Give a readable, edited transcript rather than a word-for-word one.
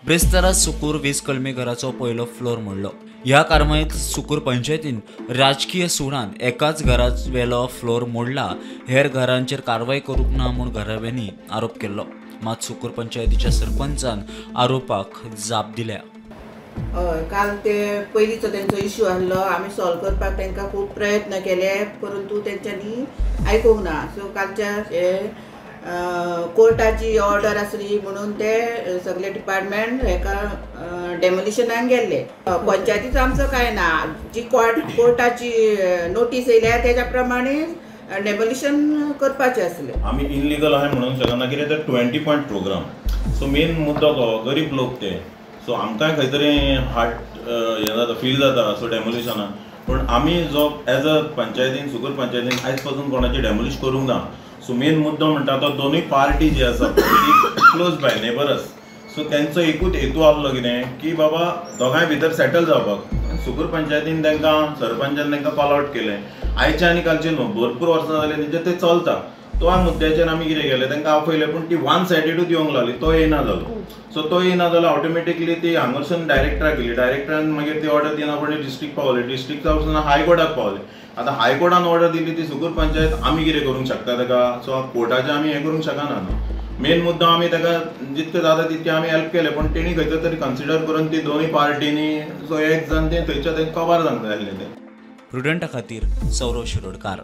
ब्रेस्तारा सुकूर 20 कलमी घराचो पयलो फ्लोर मोडलो। ह्या कारवाईत सुकूर पंचायतीन राजकीय सुडान एकाच घरावेलो फ्लोर मोडला, हेर घरांचेर कारवाई करूंक ना म्हूण घराब्यांनी आरोप केल्लो। मात सुकूर पंचायतीच्या सरपंचान आरोपाक जाप दिल्या। हय, काल ते पयलींचो तेंचो इश्यू आसलो, आमी सॉल्व करपाक तांकां खूब प्रयत्न केले, परंतु तेंच्यांनी आयकूंक ना। सो कालच्या कोर्टाची ऑर्डर आसली म्हणून ते सगळे डिपार्टमेंट हेका डेमोलिशनाक गेल्ले। पंचायतीचो आमचो कांय ना, जी कोर्टाची नोटीस येयल्या तेज्या प्रमाणे डेमोलिशन करपाचें आसलें। आमी इनलिगल आहाय म्हणूंक शकना, कित्याक ते 20 पॉयंट प्रोग्राम। सो मेन मुद्दो गरीब लोक ते, सो आमकांय खंय तरी हार्ट हें जाता, फील जाता सो डेमोलिशनाक। पूण आमी जो एज अ पंचायतीन सुकूर पंचायतीन आयज पासून कोणाची डेमोलिश करूंक ना। सो मेन मुद्दो म्हणटा तो दोनूय पार्टी जी आसा ती क्लोज बाय नेबरस, सो तेंचो एकूच हेतू आसलो कितें की बाबा दोगांय भितर सेटल जावपाक। सुकूर पंचायतीन तांकां सरपंचान तांकां कॉल आउट केलें, आयचे आनी कालचे न्हू, भरपूर वर्सां जालीं तेंचे ते चलता। तो मुद्द्याचेर आमी कितें केलें, तांकां आपयलें, पूण ती वन सायडेडूच येवंक लागली, तो येना जालो। सो तो येना जालो, ऑटोमॅटिकली ती हांगरसून डायरेक्टराक गेली, डायरेक्टरान मागीर ती ऑर्डर दिना फुडें डिस्ट्रिक्ट पावली, डिस्ट्रिक्टा वचून हायकोर्टाक पावले। आतां हायकोर्टान ऑर्डर दिली ती सुकूर पंचायत, आमी कितें करूंक शकता ताका? सो कोर्टाचें आमी हें करूंक शकना न्हू। मेन मुद्दो आमी ताका जितकें जाता तितकें आमी हेल्प केलें, पूण तेणी खंय तरी कन्सिडर करून ती दोनूय पार्टीनी सो एक जाण तें थंयच्या थंय कवर जावंक जाय आसलें तें। प्रुडंटा खातीर सौरव शिरोडकार।